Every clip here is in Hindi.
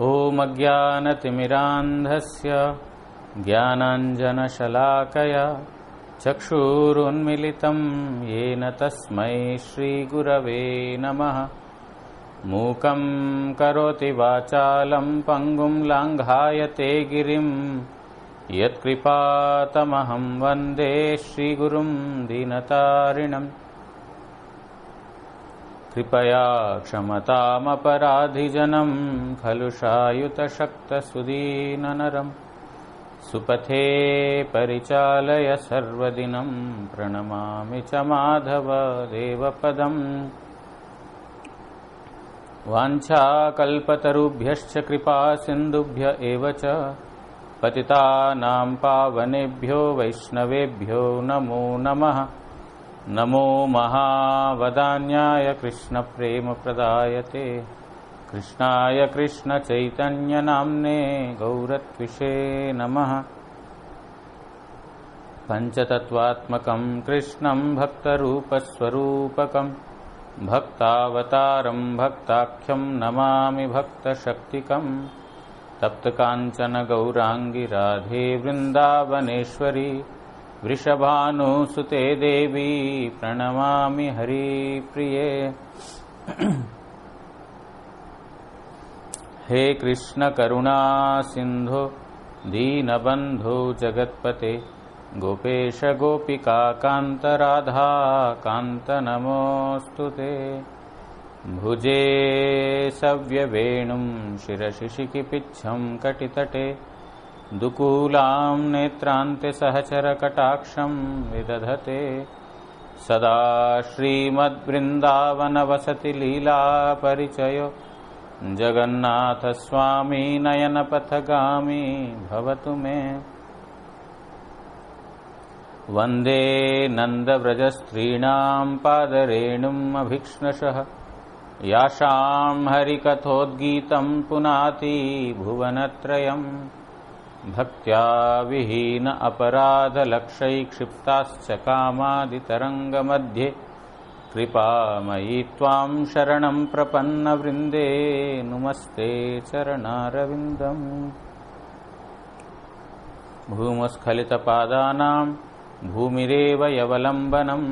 ॐ अज्ञानतिमिरान्धस्य ज्ञानाञ्जनशलाकया चक्षुरुन्मिलितं येन तस्मै श्रीगुरवे नमः। मूकं करोति वाचालं पङ्गुं लाङ्घायते गिरिं यत्कृपातमहं वन्दे श्रीगुरुं दीनतारिणम्। कृपया क्षमतामपराधिजनं खलुषायुतशक्तसुदीननरम् सुपथे परिचालय सर्वदिनं प्रणमामि च माधव देवपदम्। वाञ्छाकल्पतरुभ्यश्च कृपा सिन्धुभ्य एव च पतितानां पावनेभ्यो वैष्णवेभ्यो नमो नमः। नमो महावदान्याय कृष्णप्रेमप्रदायते कृष्णाय कृष्णचैतन्यनाम्ने गौरत्विषे नमः। पञ्चतत्त्वात्मकं कृष्णं भक्तरूपस्वरूपकं भक्तावतारं भक्ताख्यं नमामि भक्तशक्तिकं। तप्तकाञ्चन गौराङ्गी राधे वृन्दावनेश्वरी वृषभानुसुते देवी प्रणमामि हरिप्रिये। हे कृष्ण करुणा सिन्धो दीनबन्धो जगत्पते गोपेश गोपिका कान्त राधा कान्त नमोऽस्तुते। भुजे सव्यवेणुं शिरसि शिखिपिच्छं कटितटे दुकूलां नेत्रान्ते सहचरकटाक्षं विदधते। सदा श्रीमद्वृन्दावनवसति लीलापरिचयो जगन्नाथस्वामी नयनपथगामी भवतु मे। वन्दे नन्दव्रजस्त्रीणां पादरेणुम् अभीक्ष्णशः यासां हरिकथोद्गीतं पुनाति भुवनत्रयम्। भक्त्या विहीन अपराधलक्षैक्षिप्ताश्च कामादितरङ्गमध्ये कृपामयी त्वां शरणं प्रपन्नवृन्दे नुमस्ते चरणारविन्दम्। भूमस्खलितपादानां भूमिरेव यवलम्बनं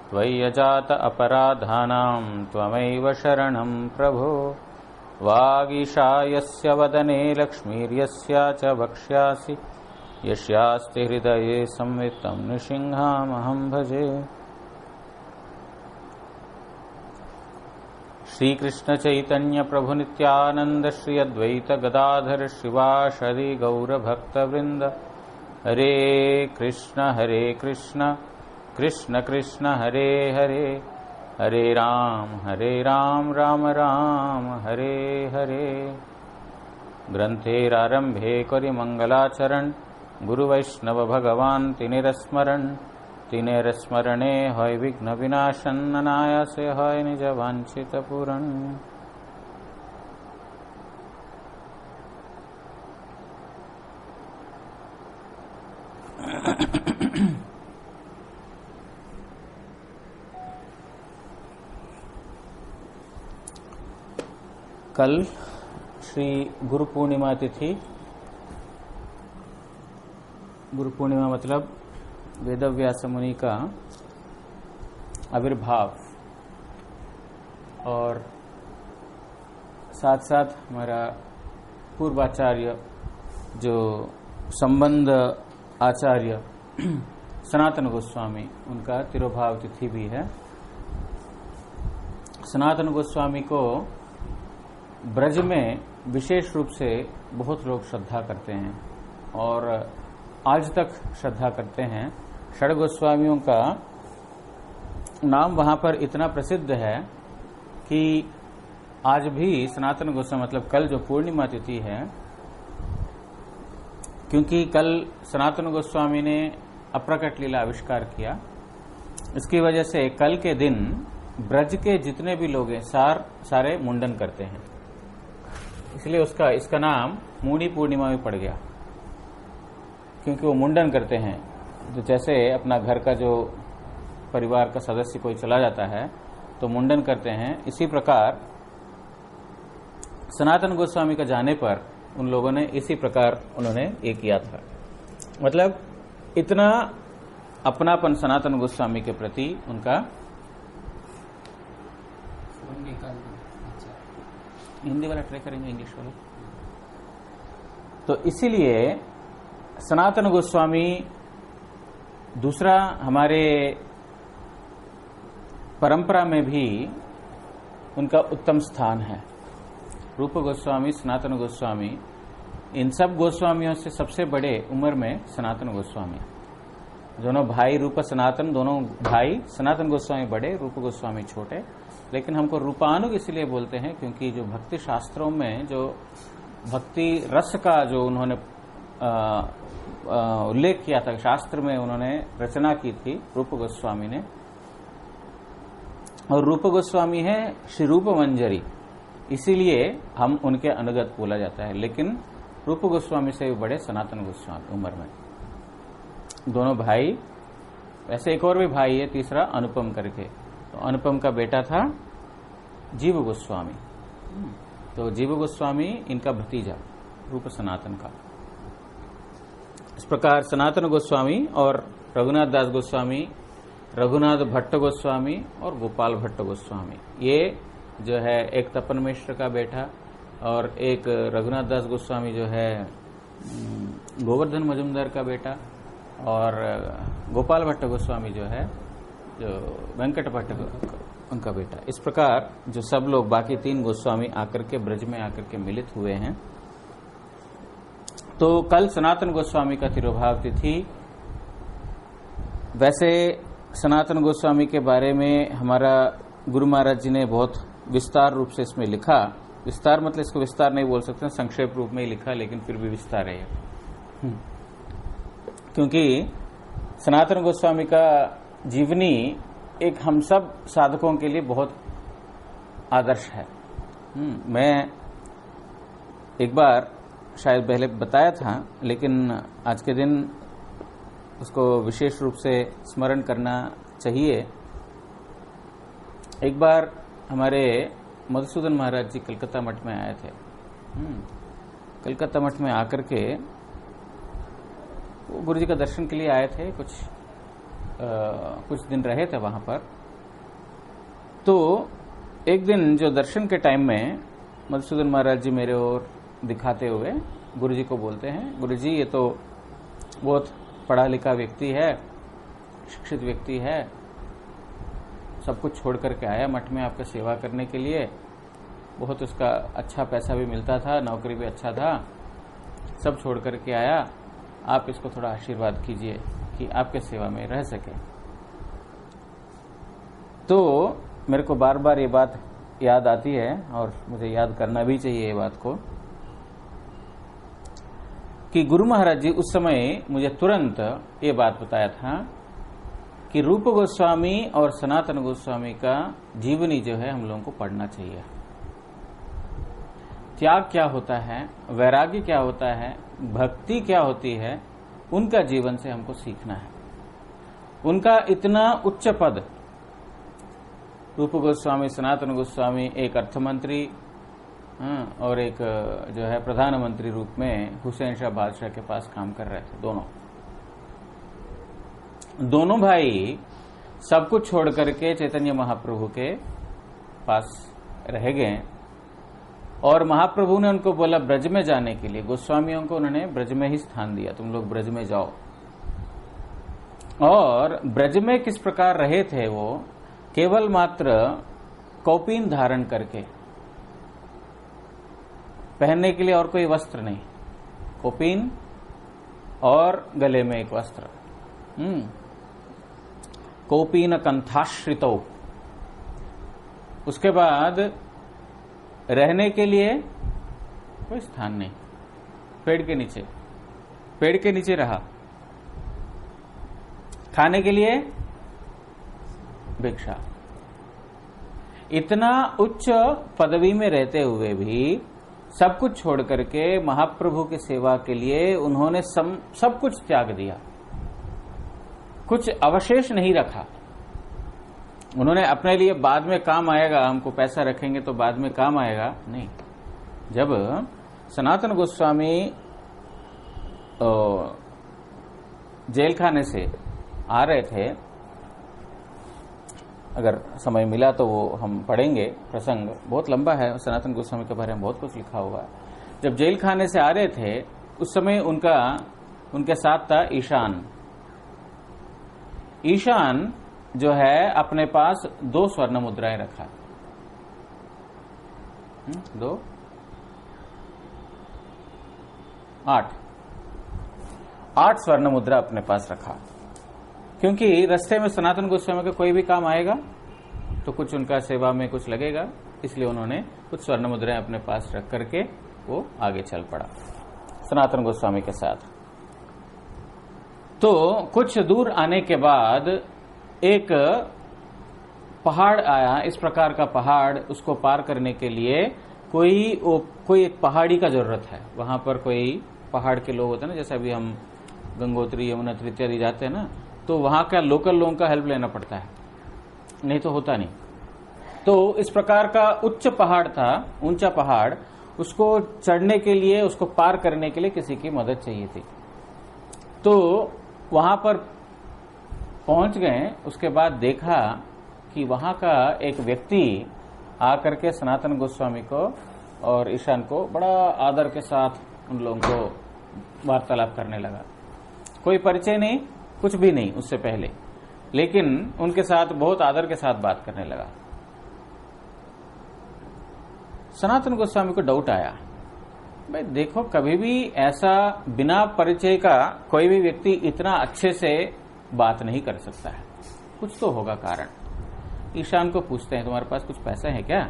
त्वय्यजात अपराधानां त्वमैव शरणं प्रभो। वागीशा यस्य वदने लक्ष्मीर्यस्या च वक्ष्यासि यस्यास्ति हृदये संवित्तं नृसिंहामहं भजे। श्रीकृष्ण चैतन्य प्रभु नित्यानंद श्री अद्वैत गदाधर शिवाशदि गौरभक्तवृंद। हरे कृष्ण कृष्ण कृष्ण हरे हरे हरे राम राम राम हरे हरे। ग्रंथेरारंभे करि मंगलाचरण गुरु वैष्णव भगवान तिनेर स्मरणे हय विघ्न विनाशन अनायासे हय निज वांछित पूरण। कल श्री गुरु पूर्णिमा तिथि। गुरु पूर्णिमा मतलब वेदव्यास मुनि का आविर्भाव और साथ साथ हमारा पूर्वाचार्य जो संबंध आचार्य सनातन गोस्वामी उनका तिरोभाव तिथि भी है। सनातन गोस्वामी को ब्रज में विशेष रूप से बहुत लोग श्रद्धा करते हैं और आज तक श्रद्धा करते हैं। षड गोस्वामियों का नाम वहां पर इतना प्रसिद्ध है कि आज भी सनातन गोस्वामी मतलब कल जो पूर्णिमा तिथि है, क्योंकि कल सनातन गोस्वामी ने अप्रकट लीला आविष्कार किया, इसकी वजह से कल के दिन ब्रज के जितने भी लोग हैं सारे मुंडन करते हैं, इसलिए इसका नाम मुंडी पूर्णिमा में पड़ गया, क्योंकि वो मुंडन करते हैं। तो जैसे अपना घर का जो परिवार का सदस्य कोई चला जाता है तो मुंडन करते हैं, इसी प्रकार सनातन गोस्वामी का जाने पर उन लोगों ने इसी प्रकार उन्होंने ये किया था। मतलब इतना अपनापन सनातन गोस्वामी के प्रति उनका। हिंदी वाला ट्राई करेंगे, इंग्लिश वाला। तो इसीलिए सनातन गोस्वामी, दूसरा हमारे परंपरा में भी उनका उत्तम स्थान है। रूप गोस्वामी, सनातन गोस्वामी, इन सब गोस्वामियों से सबसे बड़े उम्र में सनातन गोस्वामी। दोनों भाई रूप सनातन, दोनों भाई, सनातन गोस्वामी बड़े, रूप गोस्वामी छोटे। लेकिन हमको रूपानुग इसलिए बोलते हैं क्योंकि जो भक्ति शास्त्रों में जो भक्ति रस का जो उन्होंने उल्लेख किया था, शास्त्र में उन्होंने रचना की थी रूप गोस्वामी ने। और रूप गोस्वामी है श्री रूप मंजरी, इसीलिए हम उनके अनुगत बोला जाता है। लेकिन रूप गोस्वामी से भी बड़े सनातन गोस्वामी उम्र में, दोनों भाई। वैसे एक और भी भाई है, तीसरा अनुपम करके। तो अनुपम का बेटा था जीव गोस्वामी। तो जीव गोस्वामी इनका भतीजा रूप सनातन का। इस प्रकार सनातन गोस्वामी और रघुनाथ दास गोस्वामी, रघुनाथ भट्ट गोस्वामी और गोपाल भट्ट गोस्वामी, ये जो है एक तपन मिश्र का बेटा, और एक रघुनाथ दास गोस्वामी जो है गोवर्धन मजुमदार का बेटा, और गोपाल भट्ट गोस्वामी जो है जो वेंकट भट्ट उनका बेटा। इस प्रकार जो सब लोग बाकी 3 गोस्वामी आकर के ब्रज में आकर के मिलित हुए हैं। तो कल सनातन गोस्वामी का तिरोभाव तिथि। वैसे सनातन गोस्वामी के बारे में हमारा गुरु महाराज जी ने बहुत विस्तार रूप से इसमें लिखा। विस्तार मतलब इसको विस्तार नहीं बोल सकते, संक्षेप रूप में ही लिखा, लेकिन फिर भी विस्तार है। क्योंकि सनातन गोस्वामी का जीवनी एक हम सब साधकों के लिए बहुत आदर्श है। मैं एक बार शायद पहले बताया था, लेकिन आज के दिन उसको विशेष रूप से स्मरण करना चाहिए। एक बार हमारे मधुसूदन महाराज जी कलकत्ता मठ में आए थे। कलकत्ता मठ में आकर के वो गुरु जी का दर्शन के लिए आए थे, कुछ दिन रहे थे वहां पर। तो एक दिन जो दर्शन के टाइम में मधुसूदन महाराज जी मेरे ओर दिखाते हुए गुरु जी को बोलते हैं, गुरु जी ये तो बहुत पढ़ा लिखा व्यक्ति है, शिक्षित व्यक्ति है, सब कुछ छोड़ करके आया मठ में आपका सेवा करने के लिए, बहुत उसका अच्छा पैसा भी मिलता था, नौकरी भी अच्छा था, सब छोड़ करके आया, आप इसको थोड़ा आशीर्वाद कीजिए कि आपके सेवा में रह सके। तो मेरे को बार बार ये बात याद आती है और मुझे याद करना भी चाहिए ये बात को, कि गुरु महाराज जी उस समय मुझे तुरंत ये बात बताया था कि रूप गोस्वामी और सनातन गोस्वामी का जीवनी जो है हम लोगों को पढ़ना चाहिए। त्याग क्या होता है, वैराग्य क्या होता है, भक्ति क्या होती है, उनका जीवन से हमको सीखना है। उनका इतना उच्च पद, रूप गोस्वामी, सनातन गोस्वामी एक अर्थमंत्री और एक जो है प्रधानमंत्री रूप में हुसैन शाह बादशाह के पास काम कर रहे थे। दोनों भाई सब कुछ छोड़ करके चैतन्य महाप्रभु के पास रह गए और महाप्रभु ने उनको बोला ब्रज में जाने के लिए। गोस्वामियों को उन्होंने ब्रज में ही स्थान दिया, तुम लोग ब्रज में जाओ। और ब्रज में किस प्रकार रहे थे वो, केवल मात्र कौपीन धारण करके, पहनने के लिए और कोई वस्त्र नहीं, कौपीन और गले में एक वस्त्र, कौपीन कंठाश्रितो। उसके बाद रहने के लिए कोई स्थान नहीं, पेड़ के नीचे रहा। खाने के लिए भिक्षा। इतना उच्च पदवी में रहते हुए भी सब कुछ छोड़ करके महाप्रभु की सेवा के लिए उन्होंने सब कुछ त्याग दिया, कुछ अवशेष नहीं रखा। उन्होंने अपने लिए बाद में काम आएगा, हमको पैसा रखेंगे तो बाद में काम आएगा, नहीं, जब सनातन गोस्वामी जेल खाने से आ रहे थे, अगर समय मिला तो वो हम पढ़ेंगे, प्रसंग बहुत लंबा है, सनातन गोस्वामी के बारे में बहुत कुछ लिखा हुआ है। जब जेल खाने से आ रहे थे उस समय उनके साथ था ईशान। ईशान जो है अपने पास 2 स्वर्ण मुद्राएं रखा, 2 8 स्वर्ण मुद्रा अपने पास रखा, क्योंकि रास्ते में सनातन गोस्वामी का कोई भी काम आएगा तो कुछ उनका सेवा में कुछ लगेगा, इसलिए उन्होंने कुछ स्वर्ण मुद्राएं अपने पास रख करके वो आगे चल पड़ा सनातन गोस्वामी के साथ। तो कुछ दूर आने के बाद एक पहाड़ आया, इस प्रकार का पहाड़, उसको पार करने के लिए कोई एक पहाड़ी का जरूरत है। वहां पर कोई पहाड़ के लोग होते हैं ना, जैसे अभी हम गंगोत्री, यमुनोत्री इत्यादि जाते हैं ना, तो वहां का लोकल लोगों का हेल्प लेना पड़ता है, नहीं तो होता नहीं। तो इस प्रकार का उच्च पहाड़ था, ऊंचा पहाड़, उसको चढ़ने के लिए, उसको पार करने के लिए किसी की मदद चाहिए थी। तो वहां पर पहुंच गए, उसके बाद देखा कि वहां का एक व्यक्ति आकर के सनातन गोस्वामी को और ईशान को बड़ा आदर के साथ उन लोगों को वार्तालाप करने लगा। कोई परिचय नहीं, कुछ भी नहीं उससे पहले, लेकिन उनके साथ बहुत आदर के साथ बात करने लगा। सनातन गोस्वामी को डाउट आया, भाई देखो, कभी भी ऐसा बिना परिचय का कोई भी व्यक्ति इतना अच्छे से बात नहीं कर सकता है, कुछ तो होगा कारण। ईशान को पूछते हैं, तुम्हारे पास कुछ पैसा है क्या?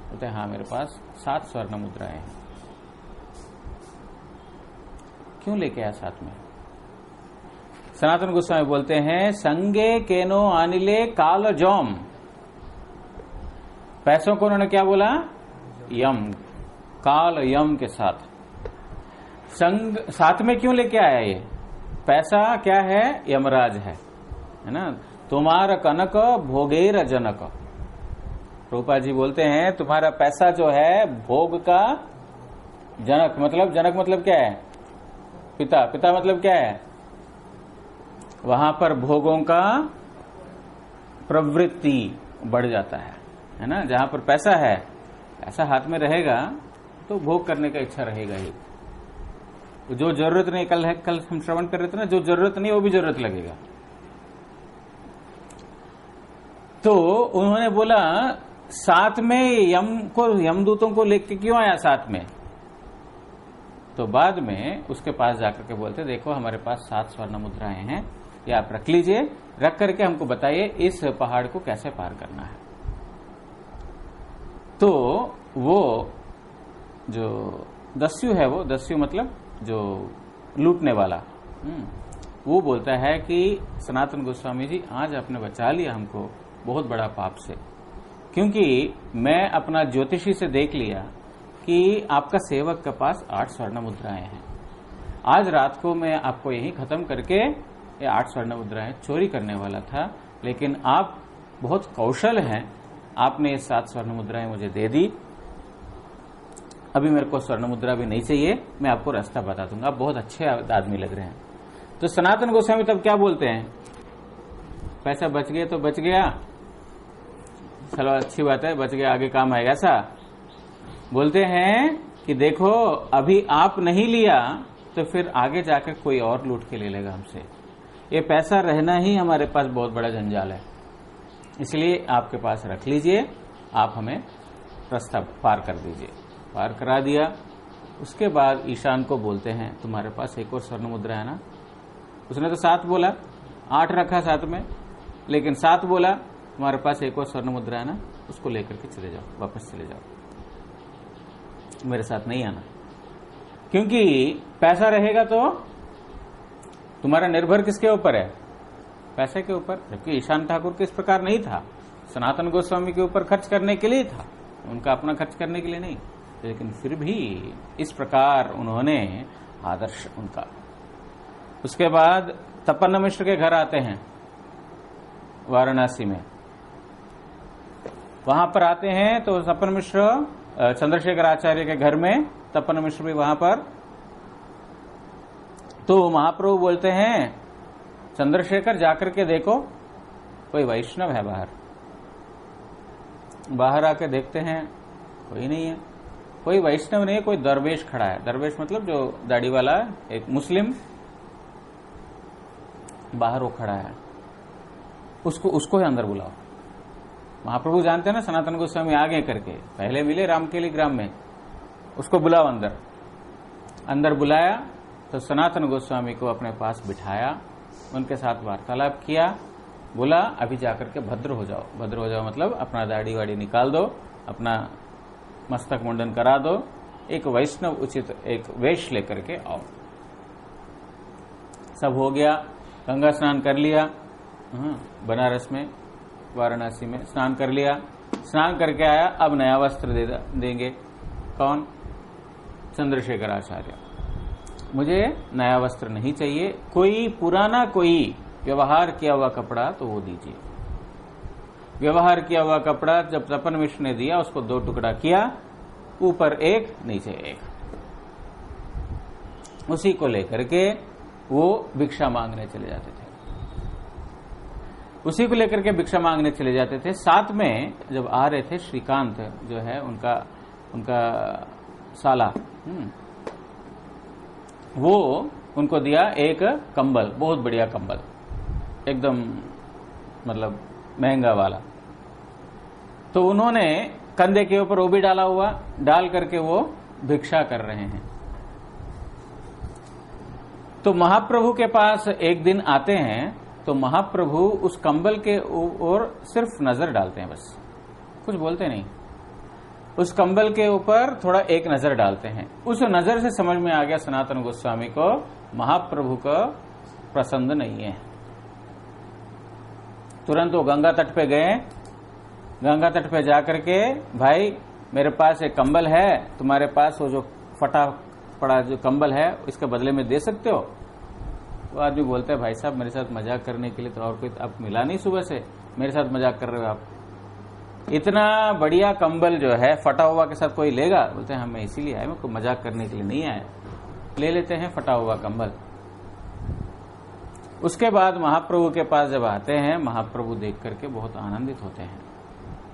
बोलते हैं हाँ, मेरे पास 7 स्वर्ण मुद्राएं हैं। क्यों लेके आया साथ में? सनातन गोस्वामी बोलते हैं, संगे केनो आनिले काल जोम। पैसों को उन्होंने क्या बोला? यम, काल यम के साथ। संग साथ में क्यों लेके आया? ये पैसा क्या है? यमराज है ना। तुम्हारा कनक भोगेर जनक। रूपा जी बोलते हैं तुम्हारा पैसा जो है भोग का जनक, मतलब जनक मतलब क्या है? पिता। पिता मतलब क्या है? वहां पर भोगों का प्रवृत्ति बढ़ जाता है ना। जहां पर पैसा है, पैसा हाथ में रहेगा तो भोग करने का इच्छा रहेगा ही। जो जरूरत नहीं, कल हम श्रवण कर रहे थे ना, जो जरूरत नहीं वो भी जरूरत लगेगा। तो उन्होंने बोला साथ में यमदूतों को लेके क्यों आया साथ में? तो बाद में उसके पास जाकर के बोलते, देखो हमारे पास 7 स्वर्ण मुद्राएं हैं, ये आप रख लीजिए, रख करके हमको बताइए इस पहाड़ को कैसे पार करना है। तो वो जो दस्यु है, वो दस्यु मतलब जो लूटने वाला, वो बोलता है कि सनातन गोस्वामी जी, आज आपने बचा लिया हमको बहुत बड़ा पाप से, क्योंकि मैं अपना ज्योतिषी से देख लिया कि आपका सेवक के पास 8 स्वर्ण मुद्राएं हैं। आज रात को मैं आपको यही खत्म करके ये 8 स्वर्ण मुद्राएं चोरी करने वाला था, लेकिन आप बहुत कौशल हैं, आपने ये 7 स्वर्ण मुद्राएं मुझे दे दी। अभी मेरे को स्वर्ण मुद्रा भी नहीं चाहिए, मैं आपको रास्ता बता दूंगा, आप बहुत अच्छे आदमी लग रहे हैं। तो सनातन गोस्वामी तब क्या बोलते हैं? पैसा बच गया तो बच गया, चलो अच्छी बात है, बच गया, आगे काम आएगा। ऐसा बोलते हैं कि देखो अभी आप नहीं लिया तो फिर आगे जाकर कोई और लूट के ले लेगा हमसे। ये पैसा रहना ही हमारे पास बहुत बड़ा जंजाल है, इसलिए आपके पास रख लीजिए, आप हमें रास्ता पार कर दीजिए। पार करा दिया। उसके बाद ईशान को बोलते हैं, तुम्हारे पास एक और स्वर्ण मुद्रा है ना? उसने तो 7 बोला, 8 रखा साथ में, लेकिन 7 बोला, तुम्हारे पास एक और स्वर्ण मुद्रा है ना, उसको लेकर के चले जाओ, वापस चले जाओ, मेरे साथ नहीं आना। क्योंकि पैसा रहेगा तो तुम्हारा निर्भर किसके ऊपर है? पैसे के ऊपर। जबकि ईशान ठाकुर के इस प्रकार नहीं था, सनातन गोस्वामी के ऊपर खर्च करने के लिए था, उनका अपना खर्च करने के लिए नहीं, लेकिन फिर भी इस प्रकार उन्होंने आदर्श उनका। उसके बाद तपन्न मिश्र के घर आते हैं वाराणसी में। वहां पर आते हैं तो तपन्न मिश्र चंद्रशेखर आचार्य के घर में, तपन मिश्र भी वहां पर। तो महाप्रभु बोलते हैं, चंद्रशेखर जाकर के देखो कोई वैष्णव है बाहर। बाहर आके देखते हैं कोई नहीं है, कोई वैष्णव नहीं है, कोई दरवेश खड़ा है। दरवेश मतलब जो दाढ़ी वाला, एक मुस्लिम बाहर वो खड़ा है, उसको ही अंदर बुलाओ। महाप्रभु जानते हैं ना सनातन गोस्वामी आगे करके, पहले मिले रामकेली ग्राम में, उसको बुलाओ अंदर। अंदर बुलाया तो सनातन गोस्वामी को अपने पास बिठाया, उनके साथ वार्तालाप किया, बोला अभी जाकर के भद्र हो जाओ। भद्र हो जाओ मतलब अपना दाढ़ी वाड़ी निकाल दो, अपना मस्तक मुंडन करा दो, एक वैष्णव उचित एक वेश लेकर के आओ। सब हो गया, गंगा स्नान कर लिया, बनारस में, वाराणसी में स्नान कर लिया, स्नान करके आया, अब नया वस्त्र देंगे। कौन? चंद्रशेखर आचार्य। मुझे नया वस्त्र नहीं चाहिए, कोई पुराना कोई व्यवहार किया हुआ कपड़ा तो वो दीजिए। व्यवहार किया हुआ कपड़ा जब तपन मिश्र ने दिया, उसको 2 टुकड़ा किया, ऊपर एक नीचे एक, उसी को लेकर के वो भिक्षा मांगने चले जाते थे। उसी को लेकर के भिक्षा मांगने चले जाते थे। साथ में जब आ रहे थे, श्रीकांत जो है उनका साला, वो उनको दिया एक कंबल, बहुत बढ़िया कंबल, एकदम मतलब महंगा वाला। तो उन्होंने कंधे के ऊपर वो भी डाला हुआ, डाल करके वो भिक्षा कर रहे हैं। तो महाप्रभु के पास एक दिन आते हैं, तो महाप्रभु उस कंबल के ओर सिर्फ नजर डालते हैं, बस कुछ बोलते नहीं। उस कंबल के ऊपर थोड़ा एक नजर डालते हैं। उस नजर से समझ में आ गया सनातन गोस्वामी को, महाप्रभु को पसंद नहीं है। तुरंत वो गंगा तट पे गए। गंगा तट पे जाकर के, भाई मेरे पास एक कंबल है, तुम्हारे पास वो जो फटा पड़ा जो कंबल है इसके बदले में दे सकते हो? वो आदमी बोलता है, भाई साहब मेरे साथ मजाक करने के लिए तो और कोई आप मिला नहीं सुबह से, मेरे साथ मजाक कर रहे हो आप? इतना बढ़िया कंबल जो है फटा हुआ के साथ कोई लेगा? बोलते हैं मैं इसीलिए आया, मैं कोई मजाक करने के लिए नहीं आया। ले लेते हैं फटा हुआ कंबल। उसके बाद महाप्रभु के पास जब आते हैं, महाप्रभु देख करके बहुत आनंदित होते हैं।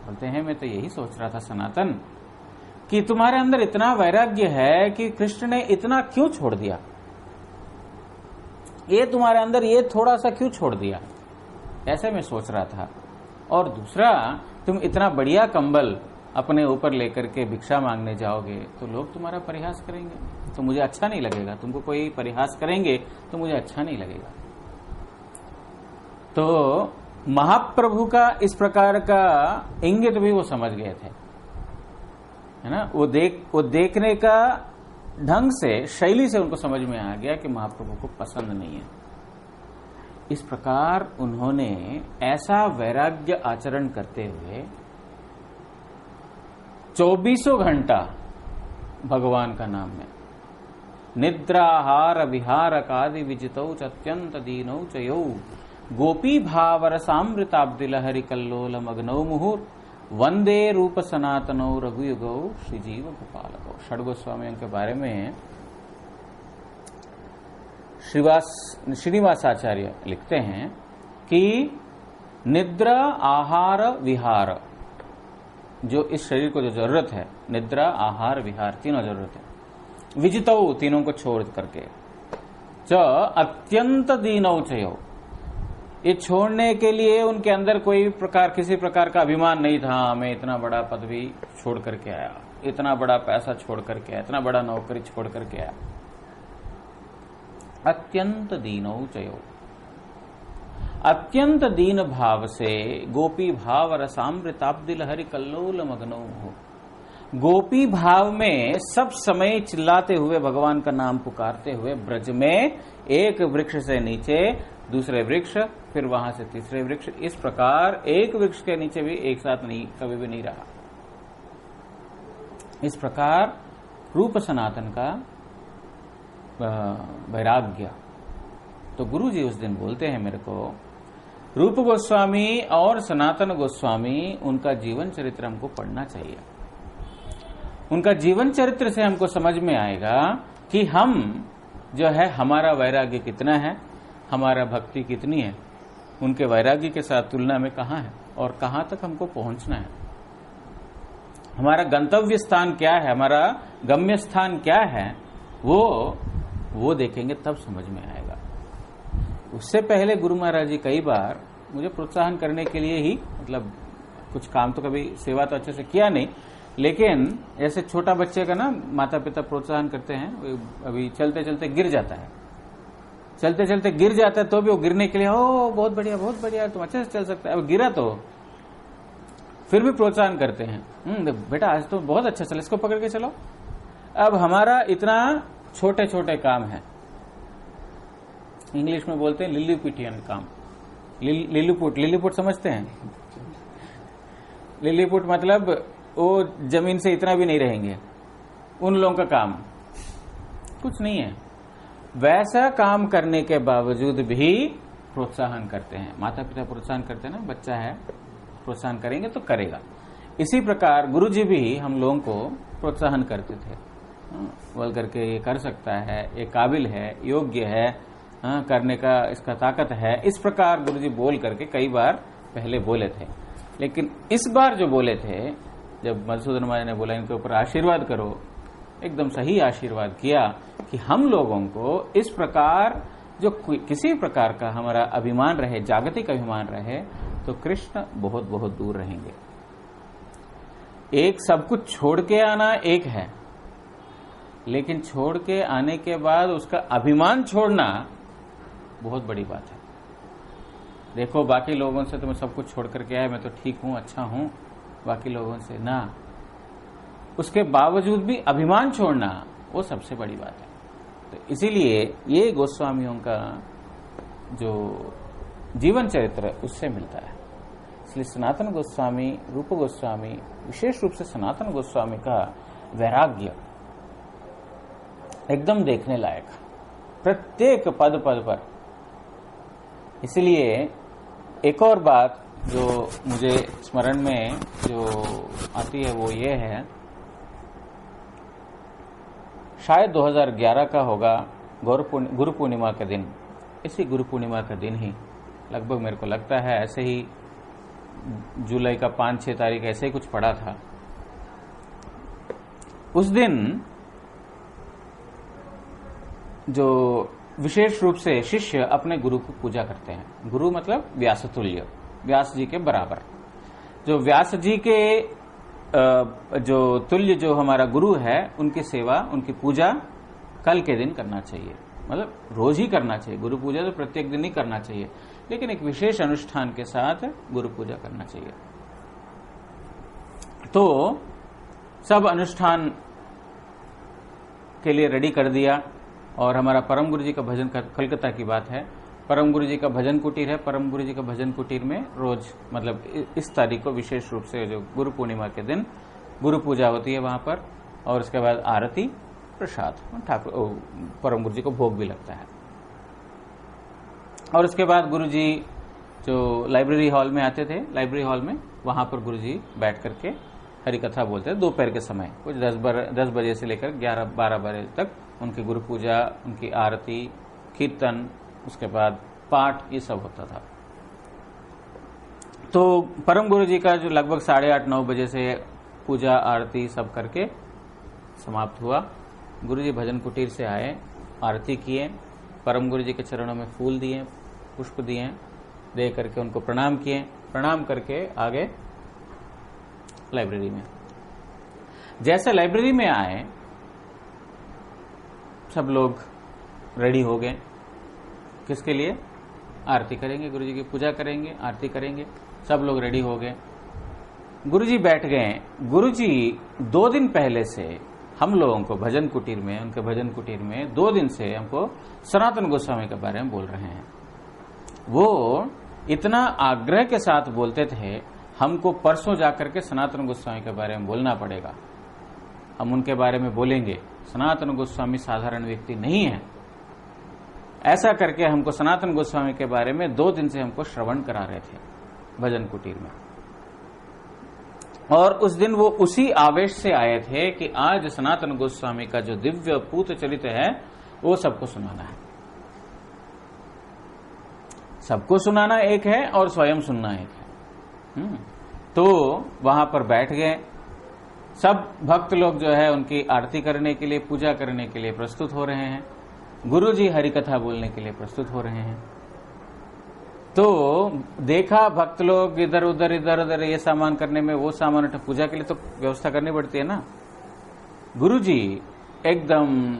बोलते हैं मैं तो यही सोच रहा था सनातन, कि तुम्हारे अंदर इतना वैराग्य है कि कृष्ण ने इतना क्यों छोड़ दिया, ये तुम्हारे अंदर ये थोड़ा सा क्यों छोड़ दिया, ऐसे मैं सोच रहा था। और दूसरा, तुम इतना बढ़िया कंबल अपने ऊपर लेकर के भिक्षा मांगने जाओगे तो लोग तुम्हारा परिहास करेंगे, तो मुझे अच्छा नहीं लगेगा। तुमको कोई परिहास करेंगे तो मुझे अच्छा नहीं लगेगा। तो महाप्रभु का इस प्रकार का इंगित भी वो समझ गए थे, है ना। वो देखने का ढंग से, शैली से उनको समझ में आ गया कि महाप्रभु को पसंद नहीं है। इस प्रकार उन्होंने ऐसा वैराग्य आचरण करते हुए 24 घंटा भगवान का नाम में, निद्राहार विहार कादि विजितौ अत्यंत दीनौ चयौ गोपी भावर सामृताब्दि लहरि कल्लोल मग्नौ मुहुर वंदे रूप सनातनौ रघुयुगौ श्रीजीव गोपालकौ। षड गोस्वामियों के बारे में श्रीनिवासाचार्य लिखते हैं कि निद्रा आहार विहार, जो इस शरीर को जो जरूरत है, निद्रा आहार विहार तीनों जरूरत है, विजितौ तीनों को छोड़ करके, च अत्यंत दीनौ चयो, ये छोड़ने के लिए उनके अंदर कोई प्रकार, किसी प्रकार का अभिमान नहीं था। मैं इतना बड़ा पदवी छोड़ करके आया, इतना बड़ा पैसा छोड़ करके आया, इतना बड़ा नौकरी छोड़ करके आया। अत्यंत दीनौ चयो, अत्यंत दीन भाव से गोपी भाव रसामृताब्दि लहरि कल्लोल मग्नौ हो, गोपी भाव में सब समय चिल्लाते हुए भगवान का नाम पुकारते हुए ब्रज में, एक वृक्ष से नीचे दूसरे वृक्ष, फिर वहां से तीसरे वृक्ष, इस प्रकार एक वृक्ष के नीचे भी एक साथ नहीं, कभी भी नहीं रहा। इस प्रकार रूप सनातन का वैराग्य। तो गुरु जी उस दिन बोलते हैं मेरे को, रूप गोस्वामी और सनातन गोस्वामी, उनका जीवन चरित्र हमको पढ़ना चाहिए। उनका जीवन चरित्र से हमको समझ में आएगा कि हम जो है हमारा वैराग्य कितना है, हमारा भक्ति कितनी है, उनके वैराग्य के साथ तुलना में कहां है और कहां तक हमको पहुंचना है, हमारा गंतव्य स्थान क्या है, हमारा गम्य स्थान क्या है, वो देखेंगे तब समझ में आएगा। उससे पहले गुरु महाराज जी कई बार मुझे प्रोत्साहन करने के लिए ही, मतलब कुछ काम तो कभी सेवा तो अच्छे से किया नहीं, लेकिन ऐसे छोटा बच्चे का ना माता पिता प्रोत्साहन करते हैं, अभी चलते चलते गिर जाता है, चलते चलते गिर जाता है तो भी वो गिरने के लिए ओ बहुत बढ़िया तुम अच्छे से चल सकते हैं, अब गिरा तो फिर भी प्रोत्साहन करते हैं, बेटा आज तो बहुत अच्छा चला, इसको पकड़ के चलो। अब हमारा इतना छोटे छोटे काम है, इंग्लिश में बोलते हैं लिलीपुटियन काम, लिलीपुट समझते हैं? लिलीपुट मतलब वो जमीन से इतना भी नहीं रहेंगे, उन लोगों का काम कुछ नहीं है। वैसा काम करने के बावजूद भी प्रोत्साहन करते हैं, माता पिता प्रोत्साहन करते हैं ना, बच्चा है प्रोत्साहन करेंगे तो करेगा। इसी प्रकार गुरु जी भी हम लोगों को प्रोत्साहन करते थे, बोल करके ये कर सकता है, ये काबिल है, योग्य है, करने का इसका ताकत है, इस प्रकार गुरु जी बोल करके कई बार पहले बोले थे। लेकिन इस बार जो बोले थे, जब मधुसूदन महाराज ने बोला इनके ऊपर आशीर्वाद करो, एकदम सही आशीर्वाद किया कि हम लोगों को इस प्रकार जो किसी प्रकार का हमारा अभिमान रहे, जागतिक अभिमान रहे, तो कृष्ण बहुत बहुत दूर रहेंगे। एक सब कुछ छोड़ के आना एक है, लेकिन छोड़ के आने के बाद उसका अभिमान छोड़ना बहुत बड़ी बात है। देखो बाकी लोगों से तो मैं सब कुछ छोड़ करके आया, मैं तो ठीक हूं, अच्छा हूं, बाकी लोगों से ना, उसके बावजूद भी अभिमान छोड़ना वो सबसे बड़ी बात है। तो इसीलिए ये गोस्वामियों का जो जीवन चरित्र उससे मिलता है। इसलिए सनातन गोस्वामी, रूप गोस्वामी, विशेष रूप से सनातन गोस्वामी का वैराग्य एकदम देखने लायक, प्रत्येक पद पद पर। इसलिए एक और बात जो मुझे स्मरण में जो आती है वो ये है, शायद 2011 का होगा, गुरु पूर्णिमा के दिन, इसी गुरु पूर्णिमा का दिन ही लगभग मेरे को लगता है, ऐसे ही जुलाई का 5-6 तारीख ऐसे ही कुछ पड़ा था। उस दिन जो विशेष रूप से शिष्य अपने गुरु की पूजा करते हैं, गुरु मतलब व्यासतुल्य, व्यास जी के बराबर, जो व्यास जी के जो तुल्य जो हमारा गुरु है, उनकी सेवा, उनकी पूजा कल के दिन करना चाहिए, मतलब रोज ही करना चाहिए। गुरु पूजा तो प्रत्येक दिन ही करना चाहिए, लेकिन एक विशेष अनुष्ठान के साथ गुरु पूजा करना चाहिए। तो सब अनुष्ठान के लिए रेडी कर दिया, और हमारा परम गुरु जी का भजन, कलकत्ता की बात है, परम गुरु जी का भजन कुटीर है, परम गुरु जी का भजन कुटीर में रोज, मतलब इस तारीख को विशेष रूप से जो गुरु पूर्णिमा के दिन गुरु पूजा होती है वहां पर, और उसके बाद आरती, प्रसाद, ठाकुर परम गुरु जी को भोग भी लगता है। और उसके बाद गुरु जी जो लाइब्रेरी हॉल में आते थे, लाइब्रेरी हॉल में वहां पर गुरु जी बैठ करके हरि कथा बोलते थे दोपहर के समय, कुछ 10 बजे से लेकर 11-12 बजे तक उनकी गुरु पूजा, उनकी आरती, कीर्तन, उसके बाद पाठ, ये सब होता था। तो परम गुरु जी का जो लगभग 8:30-9 बजे से पूजा आरती सब करके समाप्त हुआ। गुरु जी भजन कुटीर से आए, आरती किए, परम गुरु जी के चरणों में फूल दिए, पुष्प दिए, दे करके उनको प्रणाम किए, प्रणाम करके आगे लाइब्रेरी में। जैसे लाइब्रेरी में आए, सब लोग रेडी हो गए, किसके लिए? आरती करेंगे, गुरु जी की पूजा करेंगे, आरती करेंगे, सब लोग रेडी हो गए। गुरु जी बैठ गए। गुरु जी 2 दिन पहले से हम लोगों को भजन कुटीर में, उनके भजन कुटीर में 2 दिन से हमको सनातन गोस्वामी के बारे में बोल रहे हैं। वो इतना आग्रह के साथ बोलते थे, हमको परसों जाकर के सनातन गोस्वामी के बारे में बोलना पड़ेगा, हम उनके बारे में बोलेंगे, सनातन गोस्वामी साधारण व्यक्ति नहीं है। ऐसा करके हमको सनातन गोस्वामी के बारे में 2 दिन से हमको श्रवण करा रहे थे भजन कुटीर में। और उस दिन वो उसी आवेश से आए थे कि आज सनातन गोस्वामी का जो दिव्य पूत चरित है वो सबको सुनाना है। सबको सुनाना एक है और स्वयं सुनना एक है। तो वहां पर बैठ गए, सब भक्त लोग जो है उनकी आरती करने के लिए, पूजा करने के लिए प्रस्तुत हो रहे हैं। गुरुजी हरिकथा बोलने के लिए प्रस्तुत हो रहे हैं। तो देखा भक्त लोग इधर उधर ये सामान करने में, वो सामान पूजा के लिए तो व्यवस्था करनी पड़ती है ना। गुरुजी एकदम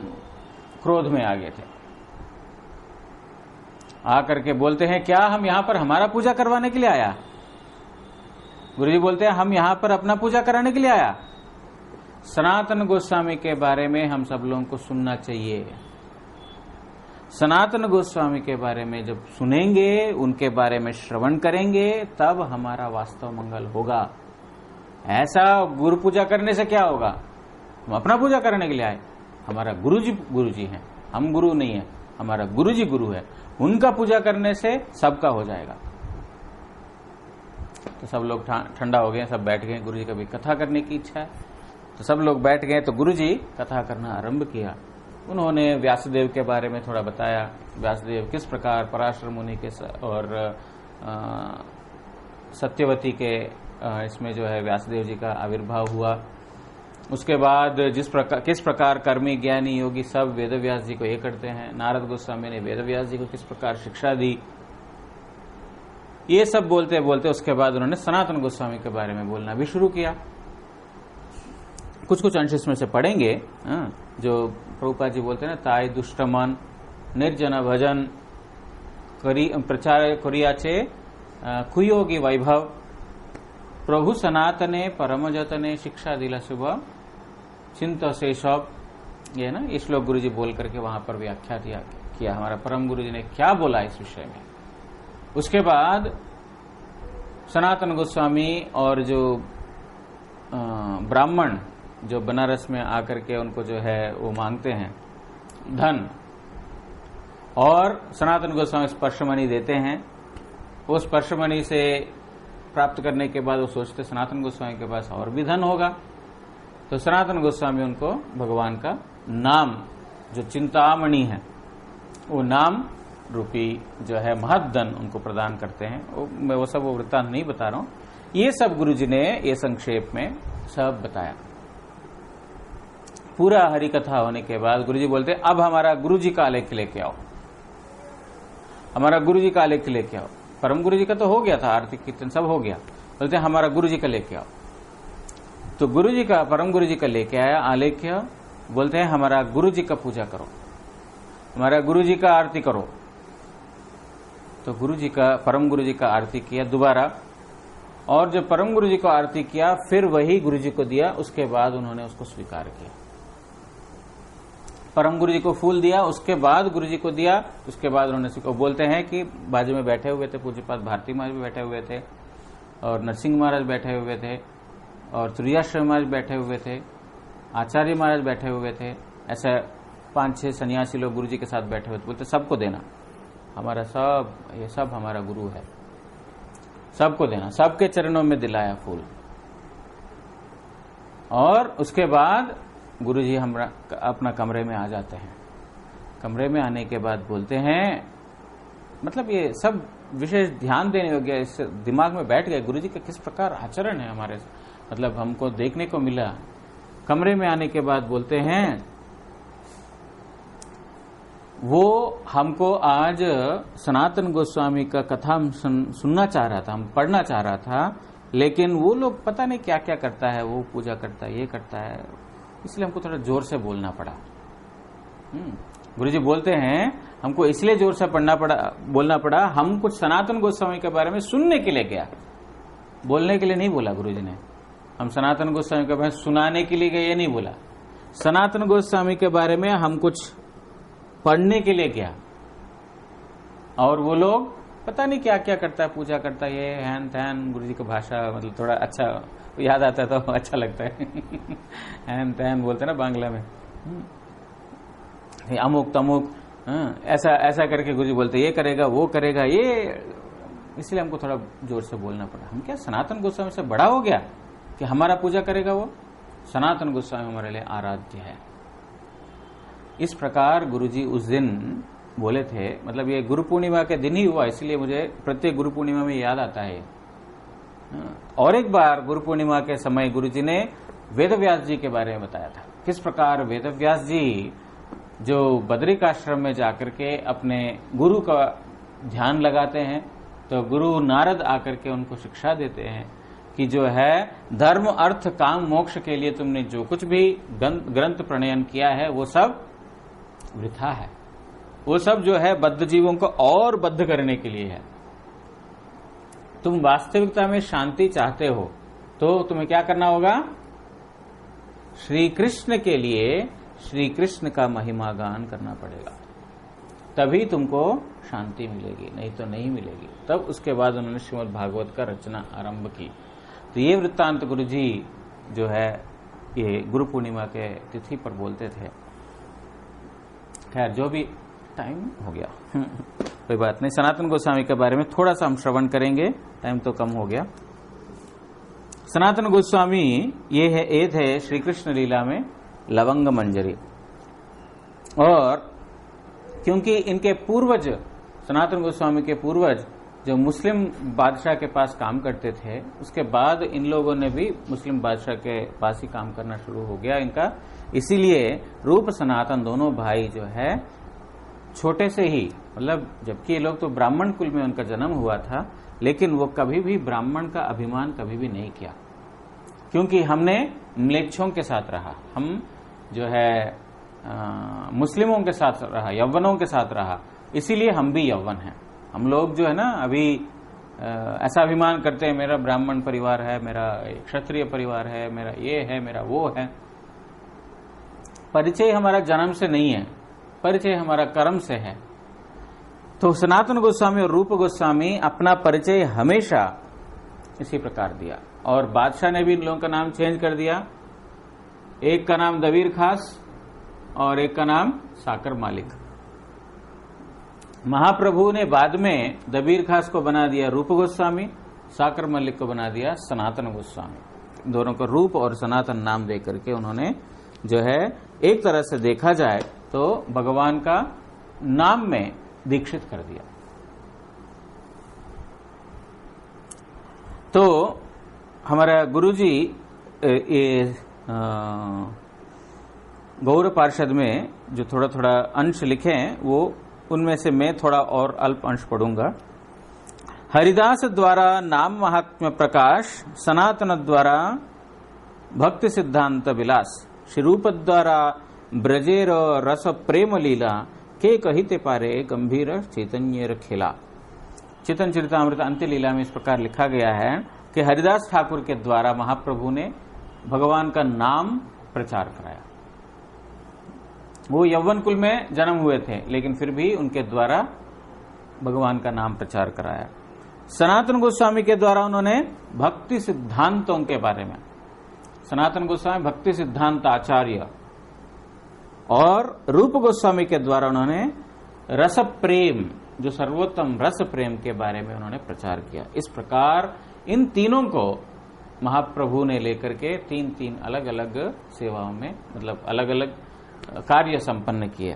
क्रोध में आ गए थे, आकर के बोलते हैं क्या हम यहां पर हमारा पूजा करवाने के लिए आया? गुरुजी बोलते हैं हम यहां पर अपना पूजा कराने के लिए आया। सनातन गोस्वामी के बारे में हम सब लोगों को सुनना चाहिए। सनातन गोस्वामी के बारे में जब सुनेंगे, उनके बारे में श्रवण करेंगे, तब हमारा वास्तव मंगल होगा। ऐसा गुरु पूजा करने से क्या होगा? हम अपना पूजा करने के लिए आए। हमारा गुरुजी हैं, हम गुरु नहीं है, हमारा गुरुजी गुरु है। उनका पूजा करने से सबका हो जाएगा। तो सब लोग ठंडा हो गए, सब बैठ गए। गुरुजी का भी कथा करने की इच्छा है, तो सब लोग बैठ गए। तो गुरुजी कथा करना आरंभ किया। उन्होंने व्यासदेव के बारे में थोड़ा बताया, व्यासदेव किस प्रकार पराशर मुनि के और सत्यवती के इसमें जो है व्यासदेव जी का आविर्भाव हुआ। उसके बाद किस प्रकार कर्मी ज्ञानी योगी सब वेदव्यास जी को ये करते हैं। नारद गोस्वामी ने वेदव्यास जी को किस प्रकार शिक्षा दी, ये सब बोलते बोलते उसके बाद उन्होंने सनातन गोस्वामी के बारे में बोलना भी शुरू किया। कुछ कुछ अंश इसमें से पढ़ेंगे जो प्रभुपाद जी बोलते हैं ना, ताई दुष्ट मन निर्जन भजन प्रचार करियाचे कुयोगी वैभव प्रभु सनातने परम जतने शिक्षा दिला शुभ चिंत से सब, ये ना ये श्लोक गुरुजी बोल करके वहां पर व्याख्या किया हमारा परम गुरुजी ने क्या बोला इस विषय में। उसके बाद सनातन गोस्वामी और जो ब्राह्मण जो बनारस में आकर के उनको जो है वो मांगते हैं धन, और सनातन गोस्वामी स्पर्शमणि देते हैं। वो स्पर्शमणि से प्राप्त करने के बाद वो सोचते सनातन गोस्वामी के पास और भी धन होगा, तो सनातन गोस्वामी उनको भगवान का नाम जो चिंतामणि है वो नाम रूपी जो है महद्धन उनको प्रदान करते हैं। मैं वो सब वो वृत्तांत नहीं बता रहा हूं, ये सब गुरुजी ने ये संक्षेप में सब बताया। पूरा हरि कथा होने के बाद गुरुजी बोलते अब हमारा गुरुजी का आलेख लेके आओ, हमारा गुरुजी का आलेख लेके आओ। परम गुरुजी का तो हो गया था, आरती कीर्तन सब हो गया, बोलते हमारा गुरुजी का लेके आओ। तो गुरुजी का परम गुरुजी का लेके आया आलेख्य, बोलते हैं हमारा गुरुजी का पूजा करो, हमारा गुरुजी का आरती करो। तो गुरुजी का परम गुरुजी का आरती किया दोबारा, और जब परम गुरुजी को आरती किया फिर वही गुरुजी को दिया। उसके बाद उन्होंने उसको स्वीकार किया। परम गुरुजी को फूल दिया, उसके बाद गुरुजी को दिया, उसके बाद उन्होंने स्वीकार। बोलते हैं कि बाजू में बैठे हुए थे पूज्यपाद भारती महाराज भी बैठे हुए थे, और नरसिंह महाराज बैठे हुए थे, और तुरियाश्रम महाराज बैठे हुए थे, आचार्य महाराज बैठे हुए थे। ऐसे 5-6 सन्यासी लोग गुरुजी के साथ बैठे हुए थे। बोलते सबको देना, हमारा सब ये सब हमारा गुरु है, सबको देना। सबके चरणों में दिलाया फूल। और उसके बाद गुरुजी हमरा अपना कमरे में आ जाते हैं। कमरे में आने के बाद बोलते हैं, मतलब ये सब विशेष ध्यान देने हो गया, इससे दिमाग में बैठ गया गुरुजी का किस प्रकार आचरण है हमारे, मतलब हमको देखने को मिला। कमरे में आने के बाद बोलते हैं वो हमको आज सनातन गोस्वामी का कथा हम सुनना चाह रहा था, हम पढ़ना चाह रहा था, लेकिन वो लोग पता नहीं क्या क्या करता है, वो पूजा करता है, ये करता है, इसलिए हमको थोड़ा जोर से बोलना पड़ा। गुरुजी बोलते हैं हमको इसलिए जोर से बोलना पड़ा, हम कुछ सनातन गोस्वामी के बारे में सुनने के लिए गया, बोलने के लिए नहीं बोला गुरुजी ने। हम सनातन गोस्वामी के बारे में सुनाने के लिए गए, ये नहीं बोला। सनातन गोस्वामी के बारे में हम कुछ पढ़ने के लिए गया, और वो लोग पता नहीं क्या क्या करता है, पूजा करता है, ये हैन तैन। गुरुजी की भाषा मतलब थोड़ा अच्छा याद आता है तो अच्छा लगता है। हैन तैन बोलते हैं ना बांग्ला में, अमुक तमुक, ऐसा ऐसा करके गुरुजी बोलते ये करेगा वो करेगा, ये इसलिए हमको थोड़ा जोर से बोलना पड़ा। हम क्या सनातन गोस्वामी से बड़ा हो गया? कि हमारा पूजा करेगा वो सनातन गोस्वामी हमारे लिए आराध्य है। इस प्रकार गुरुजी उस दिन बोले थे, मतलब ये गुरु पूर्णिमा के दिन ही हुआ, इसलिए मुझे प्रत्येक गुरु पूर्णिमा में याद आता है। और एक बार गुरु पूर्णिमा के समय गुरुजी ने वेदव्यास जी के बारे में बताया था, किस प्रकार वेदव्यास जी जो बद्रिकाश्रम में जाकर के अपने गुरु का ध्यान लगाते हैं, तो गुरु नारद आकर के उनको शिक्षा देते हैं कि जो है धर्म अर्थ काम मोक्ष के लिए तुमने जो कुछ भी ग्रंथ प्रणयन किया है वो सब वृथा है, वो सब जो है बद्ध जीवों को और बद्ध करने के लिए है। तुम वास्तविकता में शांति चाहते हो तो तुम्हें क्या करना होगा, श्री कृष्ण के लिए श्री कृष्ण का महिमा गान करना पड़ेगा, तभी तुमको शांति मिलेगी, नहीं तो नहीं मिलेगी। तब उसके बाद उन्होंने श्रीमद् भागवत का रचना आरंभ की। तो ये वृत्तांत गुरुजी जो है ये गुरु पूर्णिमा के तिथि पर बोलते थे। खैर जो भी, टाइम हो गया कोई बात नहीं। सनातन गोस्वामी के बारे में थोड़ा सा हम श्रवण करेंगे, टाइम तो कम हो गया। सनातन गोस्वामी ये थे श्री कृष्ण लीला में लवंग मंजरी, और क्योंकि इनके पूर्वज, सनातन गोस्वामी के पूर्वज जो मुस्लिम बादशाह के पास काम करते थे, उसके बाद इन लोगों ने भी मुस्लिम बादशाह के पास ही काम करना शुरू हो गया इनका। इसीलिए रूप सनातन दोनों भाई जो है छोटे से ही, मतलब जबकि ये लोग तो ब्राह्मण कुल में उनका जन्म हुआ था, लेकिन वो कभी भी ब्राह्मण का अभिमान कभी भी नहीं किया, क्योंकि हमने म्लेच्छों के साथ रहा, हम जो है मुस्लिमों के साथ रहा, यौवनों के साथ रहा, इसीलिए हम भी यौवन हैं। हम लोग जो है ना अभी ऐसा अभिमान करते हैं, मेरा ब्राह्मण परिवार है, मेरा क्षत्रिय परिवार है, मेरा ये है, मेरा वो है। परिचय हमारा जन्म से नहीं है, परिचय हमारा कर्म से है। तो सनातन गोस्वामी और रूप गोस्वामी अपना परिचय हमेशा इसी प्रकार दिया, और बादशाह ने भी इन लोगों का नाम चेंज कर दिया। एक का नाम दबीर खास और एक का नाम साकर मालिक। महाप्रभु ने बाद में दबीर खास को बना दिया रूप गोस्वामी, साकर मलिक को बना दिया सनातन गोस्वामी। दोनों को रूप और सनातन नाम दे करके उन्होंने जो है एक तरह से देखा जाए तो भगवान का नाम में दीक्षित कर दिया। तो हमारा गुरुजी ये गौर पार्षद में जो थोड़ा थोड़ा अंश लिखे हैं, वो उनमें से मैं थोड़ा और अल्प अंश पढ़ूंगा। हरिदास द्वारा नाम महात्म्य प्रकाश, सनातन द्वारा भक्ति सिद्धांत विलास, श्री रूप द्वारा ब्रजेर रस प्रेम लीला, के कहिते पारे गंभीर चैतन्य खेला। चेतन चरितामृत अंत्य लीला में इस प्रकार लिखा गया है कि हरिदास ठाकुर के द्वारा महाप्रभु ने भगवान का नाम प्रचार कराया। वो यौवन कुल में जन्म हुए थे, लेकिन फिर भी उनके द्वारा भगवान का नाम प्रचार कराया। सनातन गोस्वामी के द्वारा उन्होंने भक्ति सिद्धांतों के बारे में, सनातन गोस्वामी भक्ति सिद्धांत आचार्य, और रूप गोस्वामी के द्वारा उन्होंने रस प्रेम, जो सर्वोत्तम रस प्रेम के बारे में उन्होंने प्रचार किया। इस प्रकार इन तीनों को महाप्रभु ने लेकर के तीन तीन अलग अलग सेवाओं में, मतलब अलग अलग कार्य संपन्न किए।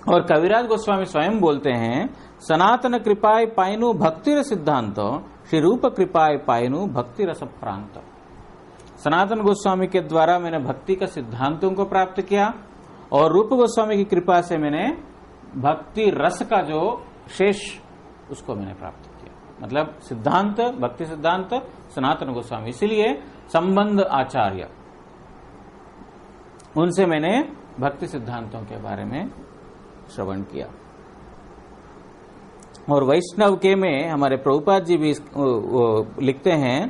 और कविराज गोस्वामी स्वयं बोलते हैं, सनातन कृपाय पाइनु भक्ति रस सिद्धांत, श्री रूप कृपाय पाइनु भक्ति रस प्रांत। सनातन गोस्वामी के द्वारा मैंने भक्ति का सिद्धांतों को प्राप्त किया, और रूप गोस्वामी की कृपा से मैंने भक्ति रस का जो शेष उसको मैंने प्राप्त किया। मतलब सिद्धांत, भक्ति सिद्धांत सनातन गोस्वामी, इसीलिए संबंध आचार्य, उनसे मैंने भक्ति सिद्धांतों के बारे में श्रवण किया। और वैष्णव के में हमारे प्रभुपाद जी भी लिखते हैं,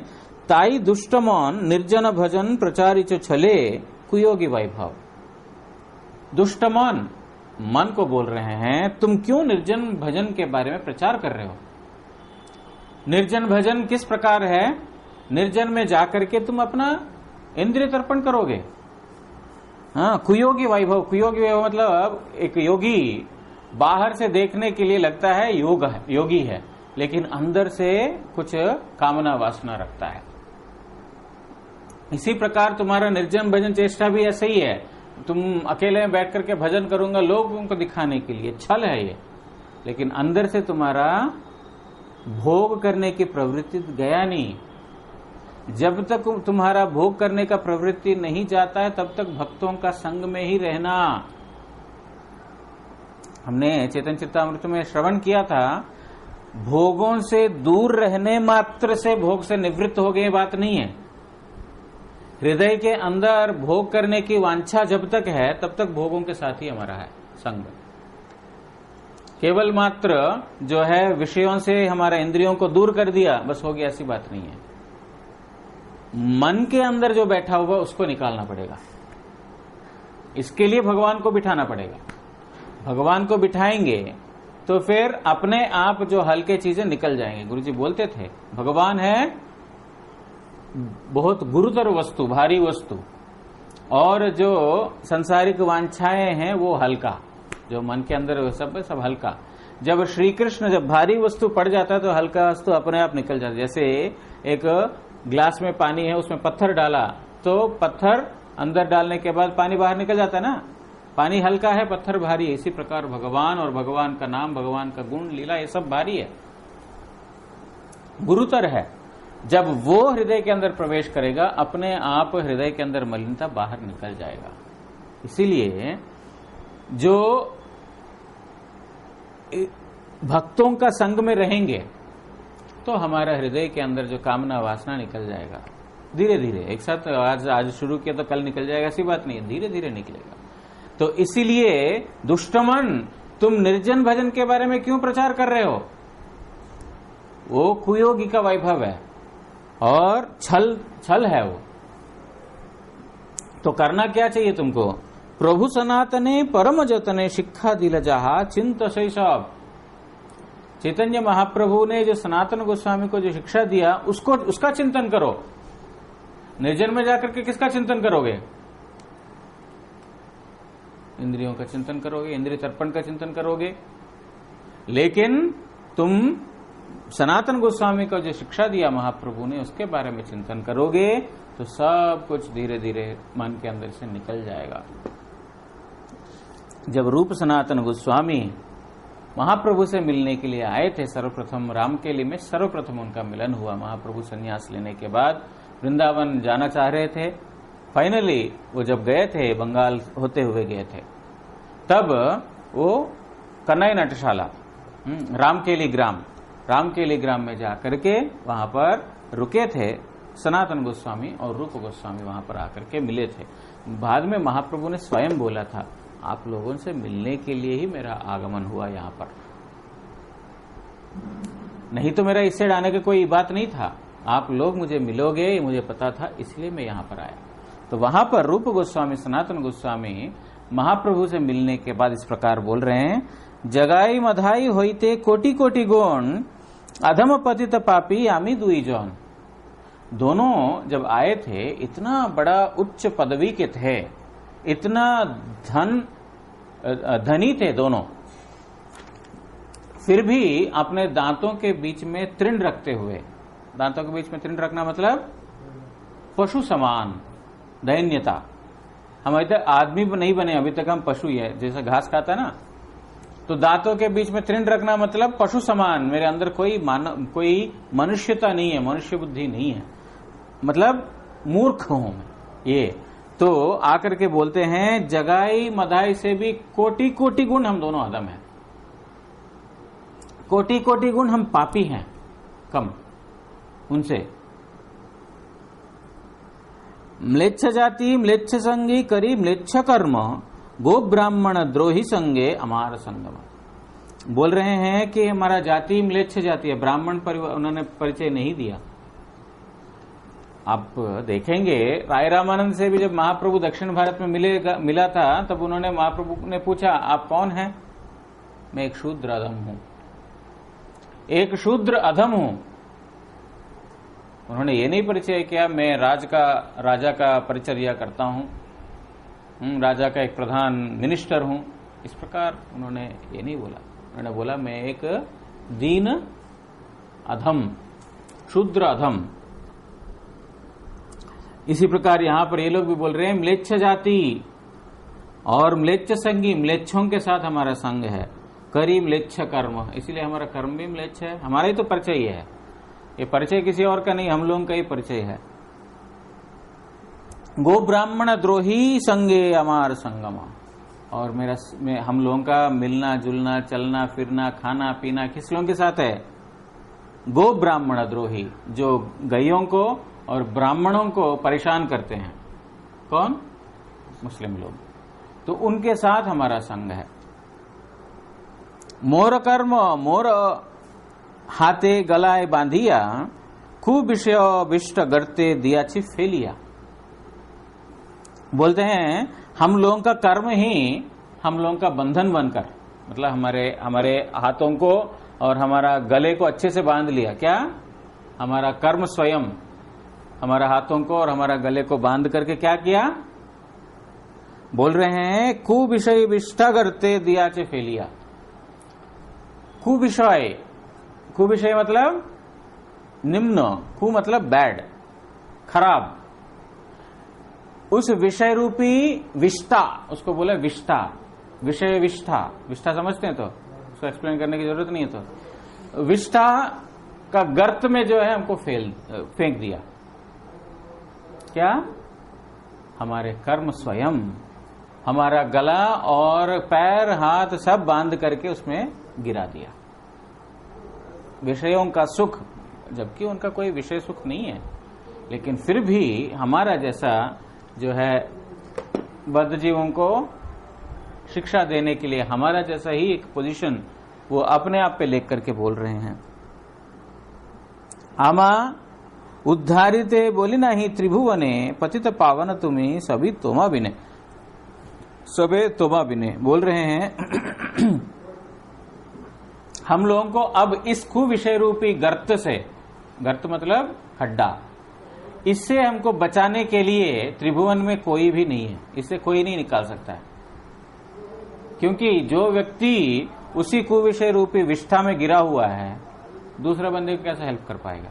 ताई दुष्टमन निर्जन भजन प्रचारित छले कुयोगी वैभव। दुष्टमन मन को बोल रहे हैं, तुम क्यों निर्जन भजन के बारे में प्रचार कर रहे हो? निर्जन भजन किस प्रकार है? निर्जन में जाकर के तुम अपना इंद्रिय तर्पण करोगे। हाँ, कुयोगी वैभव, कुयोगी वैभव मतलब एक योगी बाहर से देखने के लिए लगता है योगी है, लेकिन अंदर से कुछ कामना वासना रखता है। इसी प्रकार तुम्हारा निर्जन भजन चेष्टा भी ऐसा ही है। तुम अकेले में बैठ करके भजन करूंगा लोगों को दिखाने के लिए, छल है ये, लेकिन अंदर से तुम्हारा भोग करने की प्रवृत्ति गया नहीं। जब तक तुम्हारा भोग करने का प्रवृत्ति नहीं जाता है तब तक भक्तों का संग में ही रहना। हमने चेतन चित्तामृत में श्रवण किया था, भोगों से दूर रहने मात्र से भोग से निवृत्त हो गए बात नहीं है। हृदय के अंदर भोग करने की वांछा जब तक है तब तक भोगों के साथ ही हमारा है संग। केवल मात्र जो है विषयों से हमारा इंद्रियों को दूर कर दिया बस हो गया, ऐसी बात नहीं है। मन के अंदर जो बैठा हुआ उसको निकालना पड़ेगा। इसके लिए भगवान को बिठाना पड़ेगा। भगवान को बिठाएंगे तो फिर अपने आप जो हल्के चीजें निकल जाएंगे। गुरुजी बोलते थे भगवान है बहुत गुरुतर वस्तु, भारी वस्तु, और जो संसारिक वांछाएं हैं वो हल्का, जो मन के अंदर सब हल्का। जब श्री कृष्ण जब भारी वस्तु पड़ जाता है तो हल्का वस्तु अपने आप निकल जाता है। जैसे एक ग्लास में पानी है, उसमें पत्थर डाला तो पत्थर अंदर डालने के बाद पानी बाहर निकल जाता है ना, पानी हल्का है पत्थर भारी है। इसी प्रकार भगवान और भगवान का नाम, भगवान का गुण, लीला, ये सब भारी है, गुरुतर है। जब वो हृदय के अंदर प्रवेश करेगा अपने आप हृदय के अंदर मलिनता बाहर निकल जाएगा। इसीलिए जो भक्तों का संग में रहेंगे तो हमारा हृदय के अंदर जो कामना वासना निकल जाएगा धीरे धीरे। एक साथ आज शुरू किया तो कल निकल जाएगा ऐसी बात नहीं है, धीरे धीरे निकलेगा। तो इसीलिए दुष्टमन तुम निर्जन भजन के बारे में क्यों प्रचार कर रहे हो? वो कुयोगी का वैभव है और छल है वो। तो करना क्या चाहिए तुमको? प्रभु सनातने परम जतने शिक्षा दिल जहा चिंत शैशव। चैतन्य महाप्रभु ने जो सनातन गोस्वामी को जो शिक्षा दिया उसका चिंतन करो। निर्जन में जाकर के किसका चिंतन करोगे? इंद्रियों का चिंतन करोगे, इंद्रिय तर्पण का चिंतन करोगे। लेकिन तुम सनातन गोस्वामी को जो शिक्षा दिया महाप्रभु ने उसके बारे में चिंतन करोगे तो सब कुछ धीरे धीरे मन के अंदर से निकल जाएगा। जब रूप सनातन गोस्वामी महाप्रभु से मिलने के लिए आए थे सर्वप्रथम रामकेली में, सर्वप्रथम उनका मिलन हुआ। महाप्रभु संन्यास लेने के बाद वृंदावन जाना चाह रहे थे। फाइनली वो जब गए थे, बंगाल होते हुए गए थे, तब वो कन्हई नटशाला रामकेली ग्राम में जाकर के वहां पर रुके थे। सनातन गोस्वामी और रूप गोस्वामी वहां पर आकर के मिले थे। बाद में महाप्रभु ने स्वयं बोला था, आप लोगों से मिलने के लिए ही मेरा आगमन हुआ यहाँ पर, नहीं तो मेरा इससे आने की कोई बात नहीं था। आप लोग मुझे मिलोगे ये मुझे पता था, इसलिए मैं यहाँ पर आया। तो वहां पर रूप गोस्वामी, सनातन गोस्वामी महाप्रभु से मिलने के बाद इस प्रकार बोल रहे हैं, जगाई मधाई होइते कोटि कोटि गुण अधम पतित पापी आमी दुई जौन। दोनों जब आए थे इतना बड़ा उच्च पदवी के थे, इतना धनी थे दोनों, फिर भी अपने दांतों के बीच में तृण रखते हुए, दांतों के बीच में तृण रखना मतलब पशु समान दैन्यता। हम अभी तक आदमी नहीं बने, अभी तक हम पशु ही है, जैसे घास खाता है ना। तो दांतों के बीच में तृण रखना मतलब पशु समान, मेरे अंदर कोई मनुष्यता नहीं है, मनुष्य बुद्धि नहीं है, मतलब मूर्ख हूं मैं। ये तो आकर के बोलते हैं जगाई मधाई से भी कोटि कोटि गुण हम दोनों अधम हैं, कोटि कोटि गुण हम पापी हैं कम उनसे। म्लेच्छ जाति म्लेच्छ संगी करी म्लेच्छ कर्म गो ब्राह्मण द्रोही संगे अमार संगम। बोल रहे हैं कि हमारा जाति म्लेच्छ जाति है, ब्राह्मण उन्होंने परिचय नहीं दिया। आप देखेंगे राय रामानंद से भी जब महाप्रभु दक्षिण भारत में मिला था तब उन्होंने महाप्रभु ने पूछा आप कौन हैं? मैं एक शूद्र अधम हूं, एक शूद्र अधम हूं। उन्होंने ये नहीं परिचय किया मैं राजा का परिचर्या करता हूं, राजा का एक प्रधान मिनिस्टर हूं, इस प्रकार उन्होंने ये नहीं बोला। उन्होंने बोला मैं एक दीन अधम, शूद्र अधम। इसी प्रकार यहां पर ये लोग भी बोल रहे हैं म्लेच्छ जाति और म्लेच्छ संगी, म्लेच्छों के साथ हमारा संग है। करी म्लेच्छ कर्म, इसीलिए हमारा कर्म भी म्लेच्छ है। हमारा ही तो परिचय ही है, ये परिचय किसी और का नहीं, हम लोगों का ही परिचय है। गो ब्राह्मण द्रोही संगे अमार संगमा, और हम लोगों का मिलना जुलना, चलना फिरना, खाना पीना किस लोगों के साथ है? गो ब्राह्मण द्रोही, जो गायों को और ब्राह्मणों को परेशान करते हैं। कौन? मुस्लिम लोग, तो उनके साथ हमारा संग है। मोर कर्म मोर हाथे गलाए बांधिया, खूब विषय विष्ट गर्ते दिया छि फेलिया। बोलते हैं हम लोगों का कर्म ही हम लोगों का बंधन बनकर, मतलब हमारे हाथों को और हमारा गले को अच्छे से बांध लिया। क्या? हमारा कर्म स्वयं हमारा हाथों को और हमारा गले को बांध करके क्या किया? बोल रहे हैं कुविषय विष्ठा करते दिया चे फेलिया। कुविषय मतलब निम्न, कु मतलब बैड, खराब। उस विषय रूपी विष्ठा, उसको बोले विष्ठा, विषय विष्ठा। विष्ठा समझते हैं तो उसको एक्सप्लेन करने की जरूरत नहीं है। तो विष्ठा का गर्त में जो है हमको फेंक दिया। क्या? हमारे कर्म स्वयं हमारा गला और पैर हाथ सब बांध करके उसमें गिरा दिया। विषयों का सुख, जबकि उनका कोई विषय सुख नहीं है, लेकिन फिर भी हमारा जैसा जो है बद्ध जीवों को शिक्षा देने के लिए हमारा जैसा ही एक पोजीशन वो अपने आप पे लेकर के बोल रहे हैं। आमा उद्धारिते बोली नहीं त्रिभुवने, पतित पावन तुम्हें सभी तोमा बिने, सबे तोमा बिने। बोल रहे हैं हम लोगों को अब इस कुविषय रूपी गर्त से, गर्त मतलब खड्डा, इससे हमको बचाने के लिए त्रिभुवन में कोई भी नहीं है, इससे कोई नहीं निकाल सकता है। क्योंकि जो व्यक्ति उसी कुविषय रूपी विष्ठा में गिरा हुआ है, दूसरे बंदे को कैसे हेल्प कर पाएगा?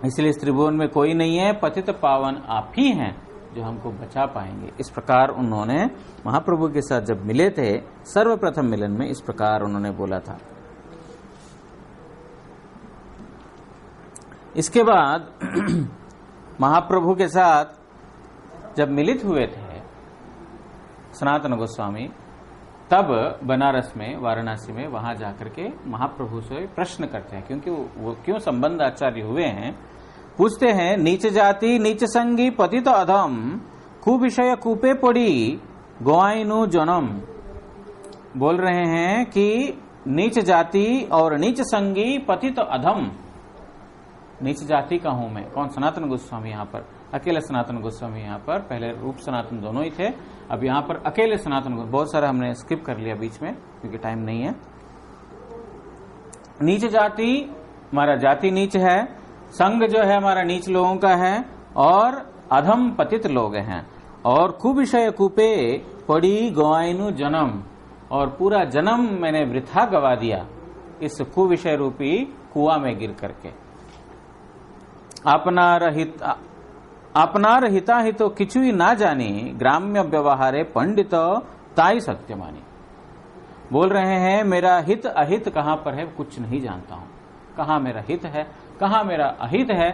इसलिए इस त्रिभुवन में कोई नहीं है, पतित पावन आप ही हैं जो हमको बचा पाएंगे। इस प्रकार उन्होंने महाप्रभु के साथ जब मिले थे सर्वप्रथम मिलन में, इस प्रकार उन्होंने बोला था। इसके बाद महाप्रभु के साथ जब मिलित हुए थे सनातन गोस्वामी, तब बनारस में, वाराणसी में, वहां जाकर के महाप्रभु से प्रश्न करते हैं, क्योंकि वो क्यों संबंध आचार्य हुए हैं। पूछते हैं नीच जाति नीच संगी पतित अधम, कुविषय कूपे पड़ी गोआइनु जनम। बोल रहे हैं कि नीच जाति और नीच संगी पतित अधम। नीच जाति का हूं मैं। कौन? सनातन गोस्वामी। यहां पर अकेले सनातन गोस्वामी, यहां पर पहले रूप सनातन दोनों ही थे, अब यहां पर अकेले सनातन गोस्वामी। बहुत सारा हमने स्किप कर लिया बीच में क्योंकि टाइम नहीं है। नीच जाति, हमारा जाति नीच है, संग जो है हमारा नीच लोगों का है, और अधम पतित लोग हैं, और कुविषय कूपे पड़ी गवाइनु जन्म, और पूरा जन्म मैंने वृथा गवा दिया इस कुविषय रूपी कुआं में गिर करके। अपनार हिता हितो किचुई ना जानी, ग्राम्य व्यवहारे पंडित ताई सत्य मानी। बोल रहे हैं मेरा हित अहित कहां पर है कुछ नहीं जानता हूं, कहां मेरा हित है कहां मेरा अहित है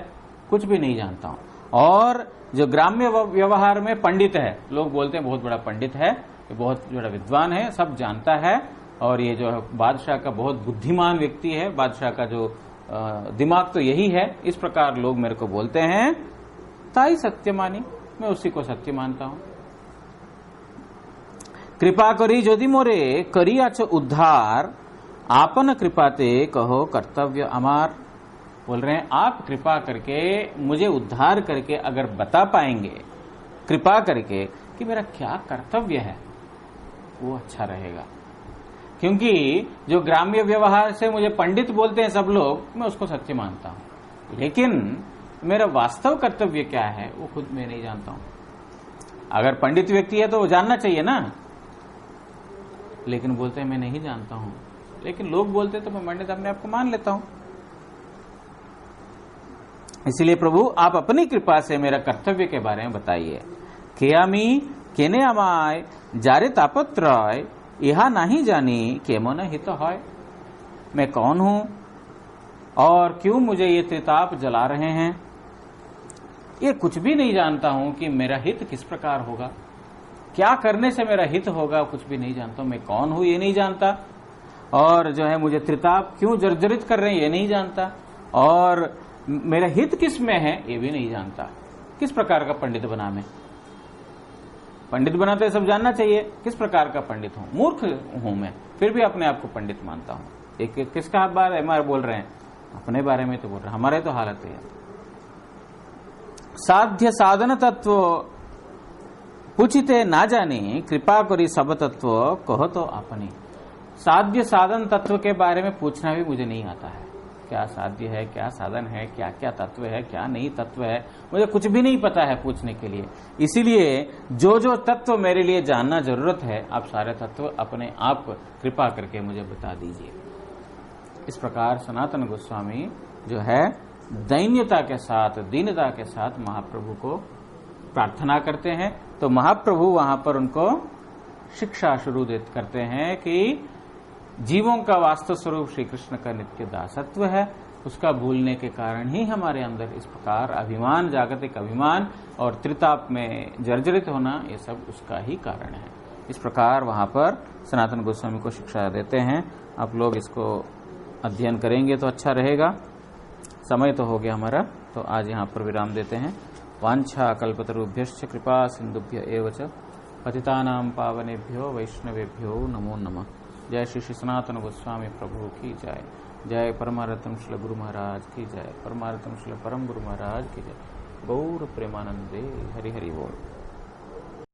कुछ भी नहीं जानता हूं। और जो ग्राम्य व्यवहार में पंडित है, लोग बोलते हैं बहुत बड़ा पंडित है, ये बहुत बड़ा विद्वान है, सब जानता है, और ये जो बादशाह का बहुत बुद्धिमान व्यक्ति है, बादशाह का जो दिमाग तो यही है, इस प्रकार लोग मेरे को बोलते हैं। ताई सत्य मानी, मैं उसी को सत्य मानता हूं। कृपा करी यदि मोरे करियाच उद्धार, आपन कृपाते कहो कर्तव्य अमार। बोल रहे हैं आप कृपा करके मुझे उद्धार करके अगर बता पाएंगे, कृपा करके, कि मेरा क्या कर्तव्य है, वो अच्छा रहेगा। क्योंकि जो ग्राम्य व्यवहार से मुझे पंडित बोलते हैं सब लोग, मैं उसको सत्य मानता हूं, लेकिन मेरा वास्तव कर्तव्य क्या है वो खुद मैं नहीं जानता हूं। अगर पंडित व्यक्ति है तो वो जानना चाहिए ना, लेकिन बोलते हैं मैं नहीं जानता हूं, लेकिन लोग बोलते तो मैं पंडित अपने आप को मान लेता हूं। इसलिए प्रभु आप अपनी कृपा से मेरा कर्तव्य के बारे में बताइए। केयामी केने अमाय जारे तापत्रय यहा नहीं जानी केमो न हित है। मैं कौन हूं और क्यों मुझे ये त्रिताप जला रहे हैं? ये कुछ भी नहीं जानता हूं कि मेरा हित किस प्रकार होगा, क्या करने से मेरा हित होगा, कुछ भी नहीं जानता। मैं कौन हूं ये नहीं जानता, और जो है मुझे त्रिताप क्यों जर्जरित कर रहे हैं ये नहीं जानता, और मेरा हित किस में है ये भी नहीं जानता। किस प्रकार का पंडित बना मैं? पंडित बना तो ये सब जानना चाहिए। किस प्रकार का पंडित हूं? मूर्ख हूं मैं, फिर भी अपने आप को पंडित मानता हूं। एक किसका बात है हमारे बोल रहे हैं? अपने बारे में तो बोल रहे हैं। हमारे तो हालत है साध्य साधन तत्व पूछिते ना जाने कृपा करी सब तत्व कहो तो अपनी। साध्य साधन तत्व के बारे में पूछना भी मुझे नहीं आता है। क्या साध्य है, क्या साधन है, क्या क्या तत्व है, क्या नहीं तत्व है, मुझे कुछ भी नहीं पता है पूछने के लिए। इसीलिए जो जो तत्व मेरे लिए जानना जरूरत है आप सारे तत्व अपने आप कृपा करके मुझे बता दीजिए। इस प्रकार सनातन गोस्वामी जो है दैन्यता के साथ, दीनता के साथ महाप्रभु को प्रार्थना करते हैं। तो महाप्रभु वहां पर उनको शिक्षा शुरू करते हैं कि जीवों का वास्तव स्वरूप श्री कृष्ण का नित्य दासत्व है। उसका भूलने के कारण ही हमारे अंदर इस प्रकार अभिमान, जागतिक अभिमान और त्रिताप में जर्जरित होना, ये सब उसका ही कारण है। इस प्रकार वहां पर सनातन गोस्वामी को शिक्षा देते हैं। आप लोग इसको अध्ययन करेंगे तो अच्छा रहेगा। समय तो हो गया हमारा, तो आज यहाँ पर विराम देते हैं। वांछा कल्पतरुभ्यश्च कृपा सिंधुभ्य एव च पतितानां पावनेभ्यो वैष्णवेभ्यो नमो नमः। जय श्री सनातन गोस्वामी प्रभु की जय। जय परमारतम श्री गुरु महाराज की जय। परमारतम श्री परम गुरु महाराज की जय। गौर प्रेमानंदे हरि हरि बोल।